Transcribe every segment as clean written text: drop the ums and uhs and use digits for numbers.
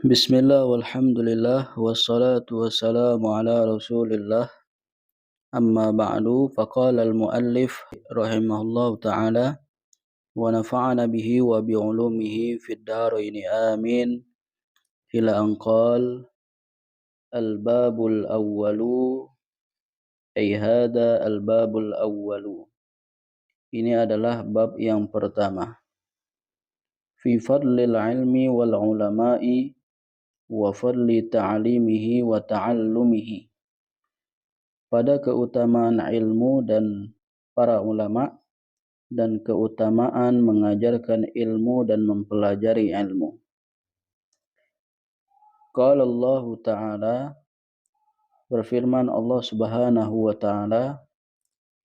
Bismillah walhamdulillah wassalatu wassalamu ala rasulillah amma ba'du faqala al-muallif rahimahullahu ta'ala wa nafa'ana bihi wa bi'ulumihi fid dharain amin ila an qala al-babul awwalu ay hadha al-babul awwalu. Ini adalah bab yang pertama fi fadlil ilmi wal ulama'i wa fadli ta'limihi wa ta'allumihi, pada keutamaan ilmu dan para ulama dan keutamaan mengajarkan ilmu dan mempelajari ilmu. Qala Allah Ta'ala, berfirman Allah Subhanahu wa Ta'ala,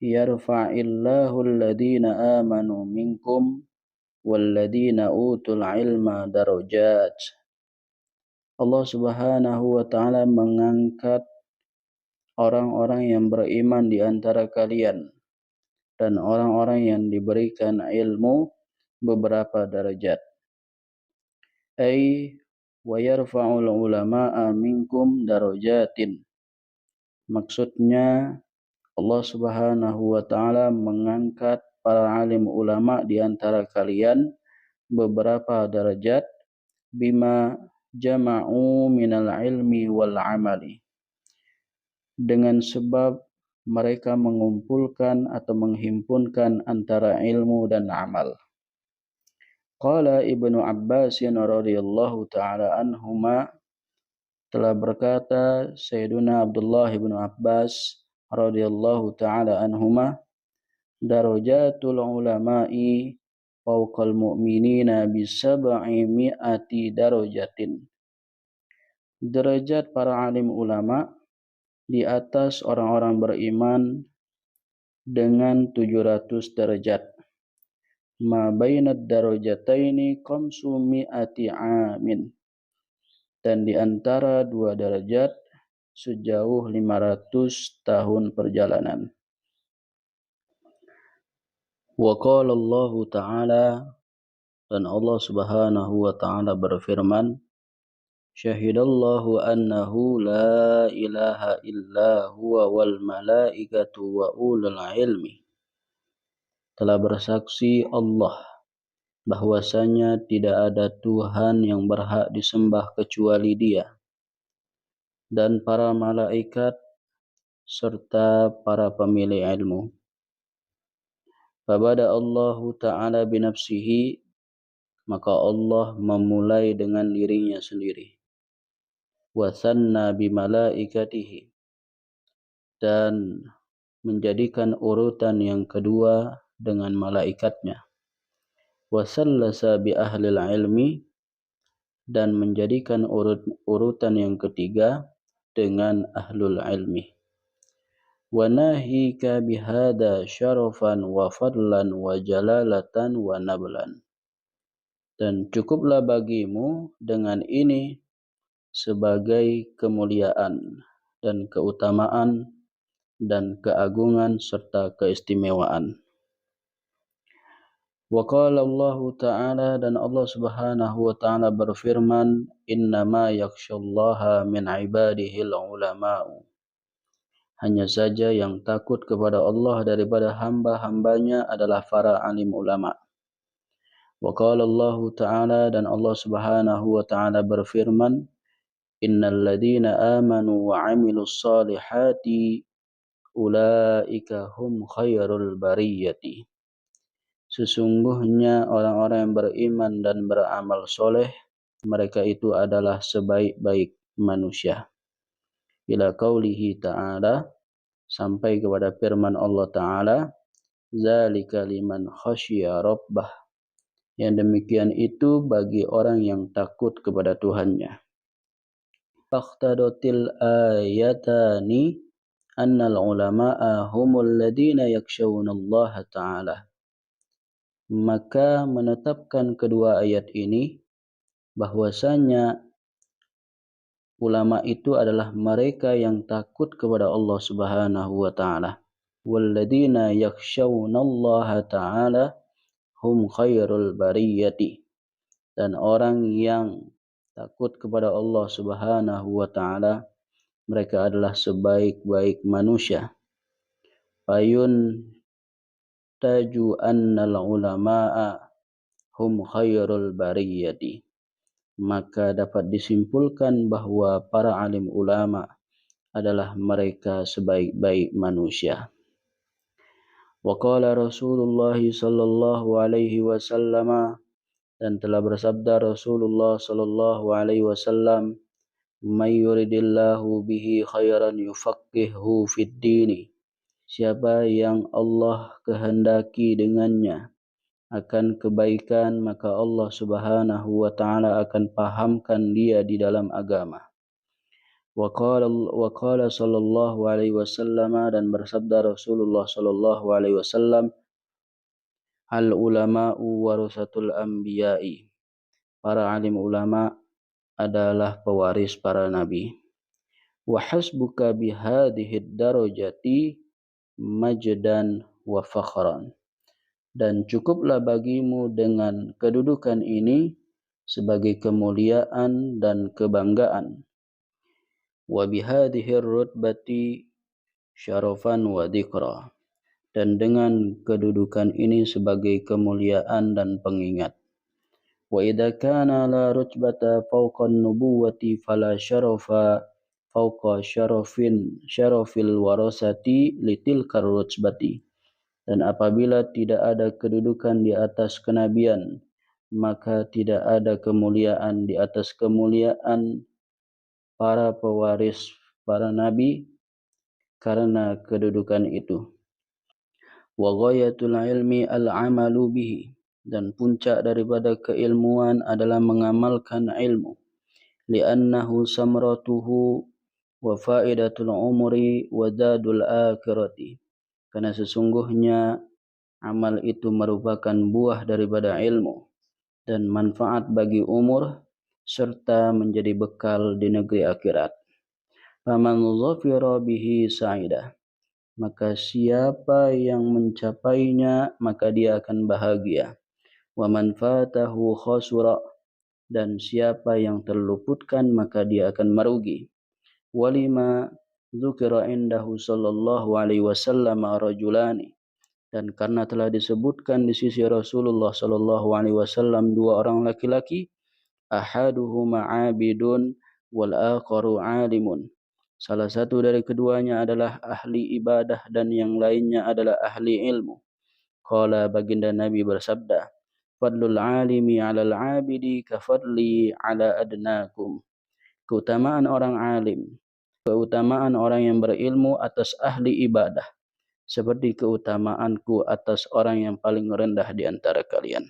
yarfa'illahu alladhina amanu minkum walladhina utul ilma darajat. Allah Subhanahu wa Ta'ala mengangkat orang-orang yang beriman di antara kalian dan orang-orang yang diberikan ilmu beberapa derajat. Ay wa yarfa'ul ulama'a minkum darajatin. Maksudnya Allah Subhanahu wa Ta'ala mengangkat para alim ulama di antara kalian beberapa derajat bima jama'u minal ilmi wal amali, dengan sebab mereka mengumpulkan atau menghimpunkan antara ilmu dan amal. Qala Ibnu Abbas radhiyallahu ta'ala anhuma, telah berkata Sayyiduna Abdullah ibnu Abbas radhiyallahu ta'ala anhuma, darajatul ulama'i fawqal mu'minina bisab'i mi'ati darajatin. Derajat para alim ulama di atas orang-orang beriman dengan 700 derajat. Ma bainad darajataini qamsu mi'ati amin. Dan di antara dua derajat sejauh 500 tahun perjalanan. Wa qala Allah Ta'ala, dan Allah Subhanahu wa Ta'ala berfirman, syahidallahu annahu la ilaha illa huwa wal malaikatu wa ulul ilmi. Telah bersaksi Allah bahwasanya tidak ada Tuhan yang berhak disembah kecuali Dia, dan para malaikat serta para pemilik ilmu. Fabada Allah Ta'ala binafsihi, maka Allah memulai dengan dirinya sendiri. Wa thanna bimalaikatihi, dan menjadikan urutan yang kedua dengan malaikatnya. Wa sallasa bi ahlil ilmi, dan menjadikan urutan yang ketiga dengan ahlul ilmi. Wa nahika bihada syarafan wa fadlan wa jalalatan wa nablan, dan cukuplah bagimu dengan ini sebagai kemuliaan dan keutamaan dan keagungan serta keistimewaan. Wa qala Allah Ta'ala, dan Allah Subhanahu wa Ta'ala berfirman, innama yakhshallaha min ibadihil ulama'u. Hanya saja yang takut kepada Allah daripada hamba-hambanya adalah para alim ulama. Wa qala Allah Ta'ala, dan Allah Subhanahu wa Ta'ala berfirman, innal ladhina amanu wa amilus salihati ulaika hum khairul bariyati. Sesungguhnya orang-orang yang beriman dan beramal soleh, mereka itu adalah sebaik-baik manusia. Ila qaulihi ta'ala, sampai kepada firman Allah Ta'ala, zalika liman khasyiya rabbah. Yang demikian itu bagi orang yang takut kepada Tuhannya. Faqtadatil ayatani annal ulama'a humul ladina yakshawna Allah Ta'ala. Maka menetapkan kedua ayat ini bahwasanya ulama itu adalah mereka yang takut kepada Allah Subhanahu wa Ta'ala. Walladina yakshawna Allah Ta'ala hum khairul bariyati. Dan orang yang takut kepada Allah Subhanahu wa taala, mereka adalah sebaik-baik manusia. Fayun taju annal ulama'a hum khairul bariyati. Maka dapat disimpulkan bahwa para alim ulama adalah mereka sebaik-baik manusia. Wa qala Rasulullah sallallahu alaihi wasallam, dan telah bersabda Rasulullah sallallahu alaihi wasallam, may yuridillahu bihi khairan yufaqihuhu fid din. Siapa yang Allah kehendaki dengannya akan kebaikan, maka Allah Subhanahu wa taala akan pahamkan dia di dalam agama. Wa qala sallallahu alaihi wasallam, dan bersabda Rasulullah sallallahu alaihi wasallam, al ulama'u warasatul anbiya'i. Para alim ulama adalah pewaris para nabi. Wa hasbuka bihadhihi darajati majdan wa fakhran. Dan cukuplah bagimu dengan kedudukan ini sebagai kemuliaan dan kebanggaan. Wa bihadhihi rutbati syarafan wa dhikra. Dan dengan kedudukan ini sebagai kemuliaan dan pengingat. Wa idza kana la rutbata fawqa an-nubuwati fala syarafa fawqa syarafil warasati litilkar rutbati. Dan apabila tidak ada kedudukan di atas kenabian, maka tidak ada kemuliaan di atas kemuliaan para pewaris para nabi karena kedudukan itu. Wa ghayatul ilmi al-amalu bihi. Dan puncak daripada keilmuan adalah mengamalkan ilmu. Li'annahu samratuhu wa faidatul umri wa zadul akhirati. Karena sesungguhnya amal itu merupakan buah daripada ilmu dan manfaat bagi umur serta menjadi bekal di negeri akhirat. Faman dhafira bihi sa'idah. Maka siapa yang mencapainya, maka dia akan bahagia. Wa man fatahu khasura. Dan siapa yang terluputkan, maka dia akan merugi. Walima dzukira indahu sallallahu alaihi wasallam rajulani. Dan karena telah disebutkan di sisi Rasulullah sallallahu alaihi wasallam dua orang laki-laki, ahaduhuma 'abidun wal akharu 'alimun. Salah satu dari keduanya adalah ahli ibadah dan yang lainnya adalah ahli ilmu. Qala, baginda Nabi bersabda, fadlul 'alimi 'alal 'abidi kafadli 'ala adnakum. Keutamaan orang alim, keutamaan orang yang berilmu atas ahli ibadah, seperti keutamaanku atas orang yang paling rendah di antara kalian.